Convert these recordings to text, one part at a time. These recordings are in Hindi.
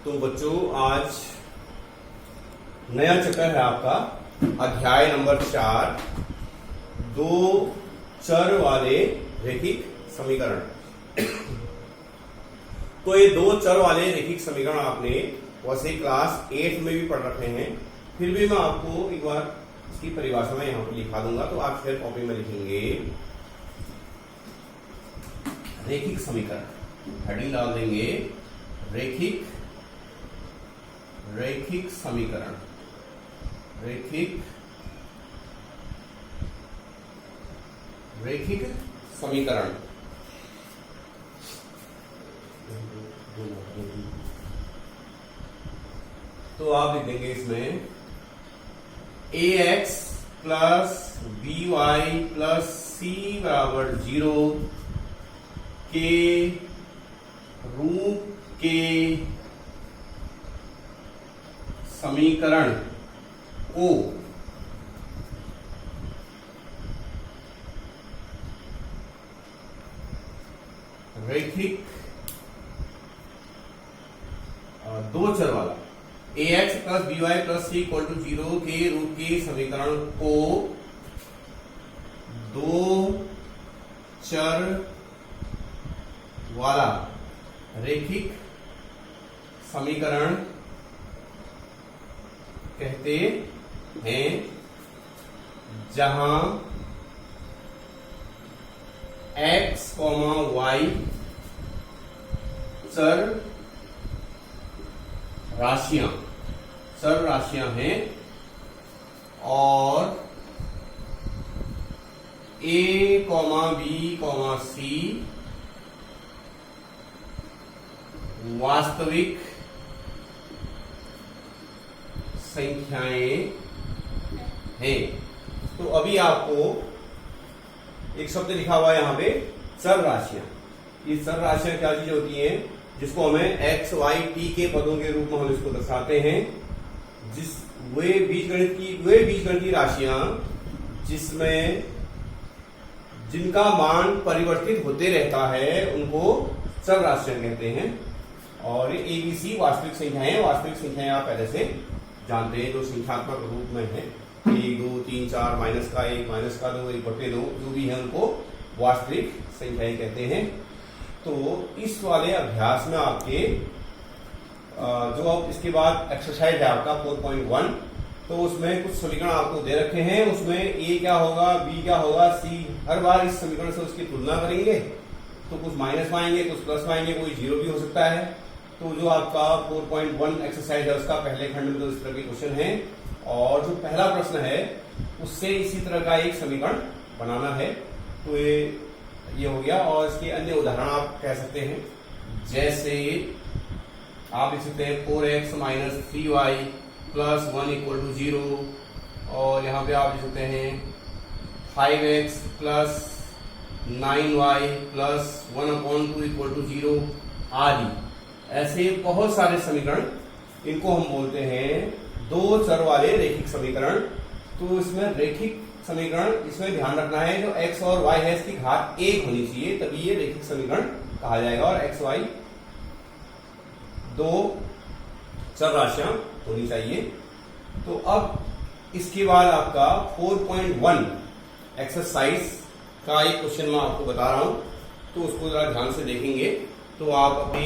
तो बच्चों आज नया चैप्टर है आपका अध्याय नंबर 4 दो चर वाले रैखिक समीकरण। तो ये दो चर वाले रैखिक समीकरण आपने वैसे क्लास 8 में भी पढ़ रखे हैं, फिर भी मैं आपको एक बार इसकी परिभाषा में यहां पर लिखा दूंगा, तो आप फिर कॉपी में लिखेंगे रैखिक समीकरण, हेडिंग डाल देंगे रैखिक समीकरण, रैखिक समीकरण। तो आप लिख देंगे इसमें ax plus by plus c बराबर 0 के रूप के समीकरण को रैखिक दो चर वाला ax plus by plus c equal to 0 के रूप के समीकरण को दो चर वाला रैखिक समीकरण कहते हैं, जहां x, y चर राशियां हैं और a, b, c वास्तविक संख्याएं हैं। तो अभी आपको एक शब्द लिखा हुआ है यहां पे चर राशियां। ये चर राशियां क्या चीज होती हैं, जिसको हमें x, y, t के पदों के रूप में हम इसको दर्शाते हैं। वे बीजगणितीय राशियां जिसमें जिनका मान परिवर्तित होते रहता है उनको चर राशियां कहते हैं। और ये ABC वास्तविक संख्याएं आप पहले से जानते हैं, जो संख्यात्मक रूप में है 1, 2, 3, 4 माइनस का 1, माइनस का 2, 1/2 जो भी है उनको वास्तविक संख्याएं कहते हैं। तो इस वाले अभ्यास में आपके जो अब इसके बाद एक्सरसाइज है आपका 4.1, तो उसमें कुछ समीकरण आपको दे रखे हैं। उसमें a क्या होगा, b क्या होगा, c हर बार इस समीकरण से उसकी तुलना करेंगे, तो कुछ माइनस पाएंगे, कुछ प्लस पाएंगे, कोई जीरो भी हो सकता है। तो जो आपका 4.1 एक्सरसाइज है उसका पहले खंड में तो इस तरह के क्वेश्चन है, और जो पहला प्रश्न है उससे इसी तरह का एक समीकरण बनाना है। तो ये हो गया। और इसके अन्य उदाहरण आप कह सकते हैं, जैसे आप लिख सकते हैं 4x minus 3y plus 1 equal to 0, और यहाँ पे आप लिख सकते हैं 5x plus 9y plus 1/2 equal to 0 आदि। ऐसे बहुत सारे समीकरण, इनको हम बोलते हैं दो चर वाले रैखिक समीकरण। तो इसमें रैखिक समीकरण, इसमें ध्यान रखना है जो x और y है इसकी घात 1 होनी चाहिए, तभी ये रैखिक समीकरण कहा जाएगा। और x, y दो चर राशियां होनी चाहिए। तो अब इसके बाद आपका 4.1 एक्सरसाइज का एक क्वेश्चन मैं आपको बता रहा हूं, तो उसको जरा ध्यान से देखेंगे। तो आप अपनी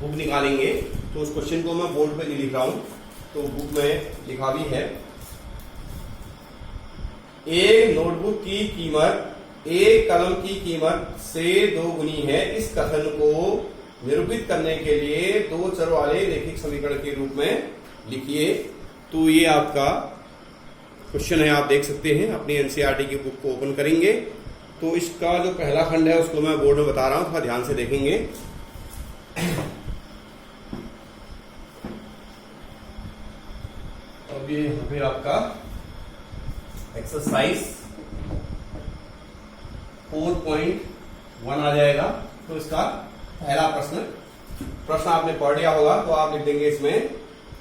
बुक निकालेंगे, तो उस क्वेश्चन को मैं बोर्ड पे नहीं लिख रहा हूं, तो बुक में लिखा भी है। एक नोटबुक की कीमत एक कलम की कीमत से 2 गुनी है, इस कथन को निरूपित करने के लिए दो चर वाले रैखिक समीकरण के रूप में लिखिए। तो ये आपका क्वेश्चन है, आप देख सकते हैं। अपनी एनसीईआरटी की बुक को ओपन करेंगे, तो इसका जो पहला खंड है उसको मैं बोर्ड में बता रहा हूं, थोड़ा ध्यान से देखेंगे। अब ये यहाँ पे आपका एक्सरसाइज 4.1 आ जाएगा। तो इसका पहला प्रश्न आपने पढ़ लिया होगा, तो आप लिख देंगे, इसमें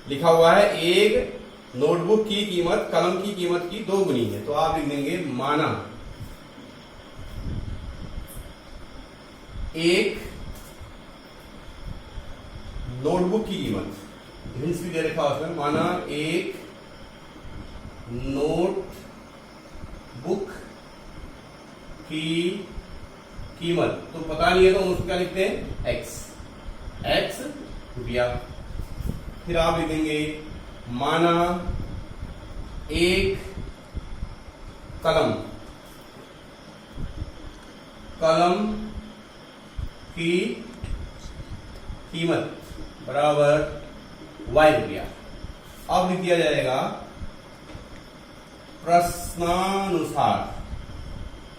लिखा हुआ है एक नोटबुक की कीमत कलम की कीमत की 2 गुनी है। तो आप लिख देंगे माना एक नोटबुक की कीमत, हिंट्स भी दे रखा उसमें, माना एक नोट बुक की कीमत, तो पता नहीं है तो हम उसको क्या लिखते हैं, एक्स रुपया। फिर आप लिखेंगे माना एक कलम की कीमत बराबर वाई रुपया। अब लिख दिया जाएगा प्रश्नानुसार।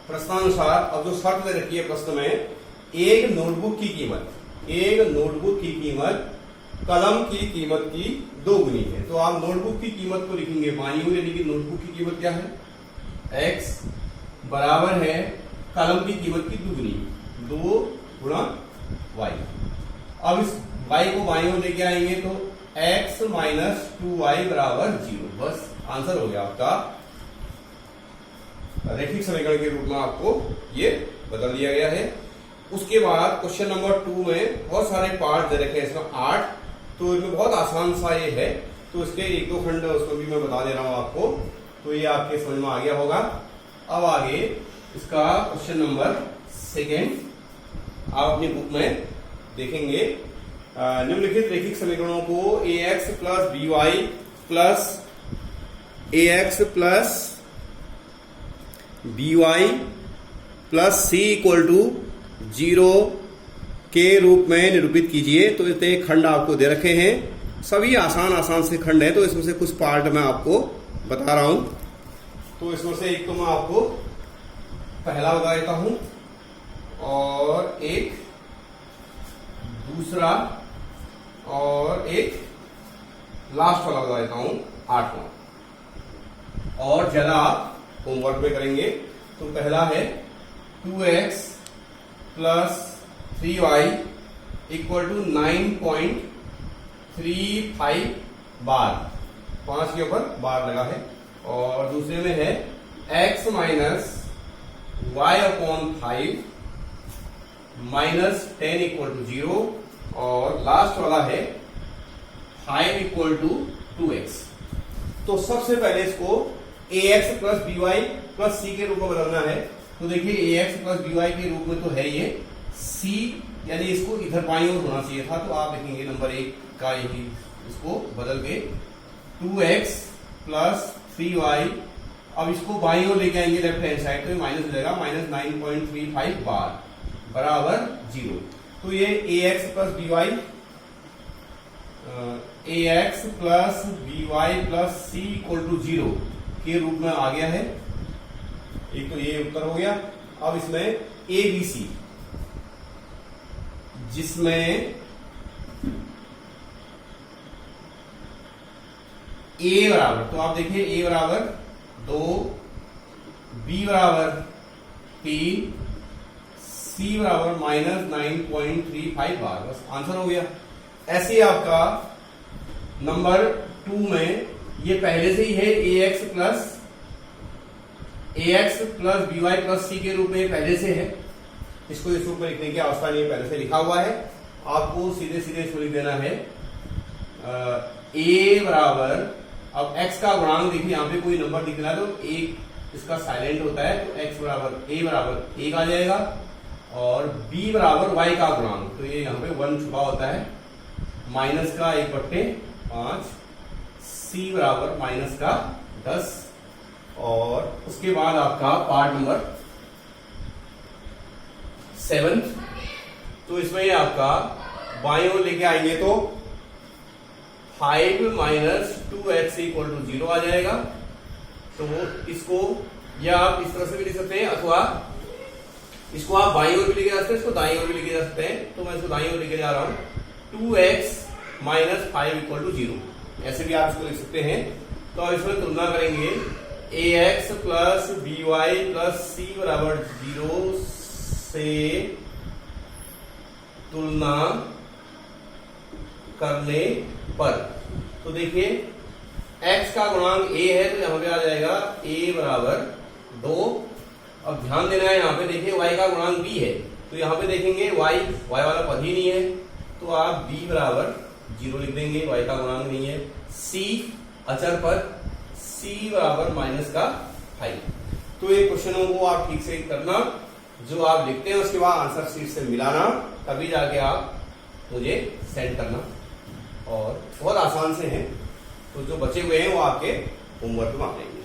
अब जो शर्त दे रखी है प्रश्न में, एक नोटबुक की कीमत कलम की कीमत की 2 गुनी है। तो आप नोटबुक की कीमत को लिखेंगे मानियो, यानी कि नोटबुक की कीमत क्या है, x बराबर है कलम की कीमत की 2 गुनी, 2 गुणा y। अब इस y को बाईं ओर लेके आएंगे तो x माइनस 2y बराबर 0। बस आंसर हो गया आपका। रैखिक समीकरण के रूप में आपको ये बदल दिया गया है। उसके बाद क्वेश्चन नंबर 2 में बहुत सारे पार्ट दे रखे हैं, इसमें 8, तो इसमें बहुत आसान सा ये है, तो इसके 1-2 खंड उसमें भी मैं बता दे रहा हूं आपको, तो ये आपके समझ में आ गया होगा। अब आगे इसका क्वेश्चन नंबर 2 आप अपनी बुक में देखेंगे। निम्नलिखित रैखिक समीकरणों को ax plus by plus c equal to 0 के रूप में निरूपित कीजिए। तो इतने खंड आपको दे रखे हैं, सभी आसान से खंड हैं, तो इसमें से कुछ पार्ट मैं आपको बता रहा हूं। तो इसमें से एक तो मैं आपको पहला बता देता हूं और एक दूसरा और एक लास्ट वाला बता देता हूं, 8वां। और ज्यादा आप होमवर्क में करेंगे। तो पहला है 2x plus 3y equal to 9.35 बार, 5 के ऊपर बार लगा है। और दूसरे में है x minus y upon 5 minus 10 equal to 0। और लास्ट वाला है 5 इक्वल टू 2x। तो सबसे पहले इसको ax plus by plus c के रूप में बदलना है। तो देखिए ax प्लस by के रूप में तो है ये c, यानी इसको इधर बाईं ओर होना चाहिए था, तो आप देखेंगे नंबर 1 का यही, इसको बदल के 2x प्लस 3y। अब इसको बाईं ओर लेके आएंगे लेफ्ट हैंड साइड, तो ये माइनस हो जाएगा, माइनस 9.35 बार बराबर 0। तो ये ax plus by plus c equal to 0 के रूप में आ गया है। एक तो ये उत्तर हो गया। अब इसमें a b c, जिसमें a बराबर, तो आप देखिए a बराबर 2, b बराबर 3, c बराबर माइनस 9.35 बार, बस आंसर हो गया। ऐसे ही आपका नंबर 2 में ये पहले से ही है ax plus by plus c के रूप में पहले से है, इसको इस रूप में लिखने की आवश्यकता नहीं है, पहले से लिखा हुआ है। आपको सीधे इसको लिख देना है a बराबर, अब x का गुणांक देखिए, यहाँ पे कोई नंबर दिख रहा है तो एक इसका साइलेंट होता है, तो x बराबर a बराबर 1 आ जाएगा। और b बराबर y का गुणांक, तो ये यहाँ पे 1 छुपा होता है, माइनस का 1/5, c बराबर माइनस का 10। और उसके बाद आपका पार्ट नंबर 7, तो इसमें आपका बाईं ओर लेके आएंगे तो 5 माइनस 2x इक्वल टू 0 आ जाएगा। तो इसको या आप इस तरह से भी लिख सकते हैं, अथवा इसको आप बाईं ओर भी लेके जा सकते हैं, इसको दाईं ओर भी लेके जा सकते हैं। तो मैं इसको दाईं ओर लेके जा रहा हूं, 2x माइनस 5 इक्वल टू 0, ऐसे भी आप इसको लिख सकते हैं। तो अब इसमें तुलना करेंगे, ax plus by plus c बराबर 0 से तुलना करने पर, तो देखिए x का गुणांक a है, तो यहां पे आ जाएगा a बराबर 2। अब ध्यान देना है, यहाँ पे देखिए y का गुणांक b है, तो यहाँ पे देखेंगे y वाला पद ही नहीं है, तो आप b बराबर जीरो लिख देंगे, y का गुणांक नहीं है। c अचर पर c बराबर माइनस का 5। तो ये क्वेश्चनों को आप ठीक से करना, जो आप लिखते हैं उसके बाद आंसर शीट से मिलाना, तभी जाके आप मुझे सेंड करना। और बहुत आसान से हैं, तो जो बचे हुए हैं वो आपके होमवर्क में आ जाएंगे।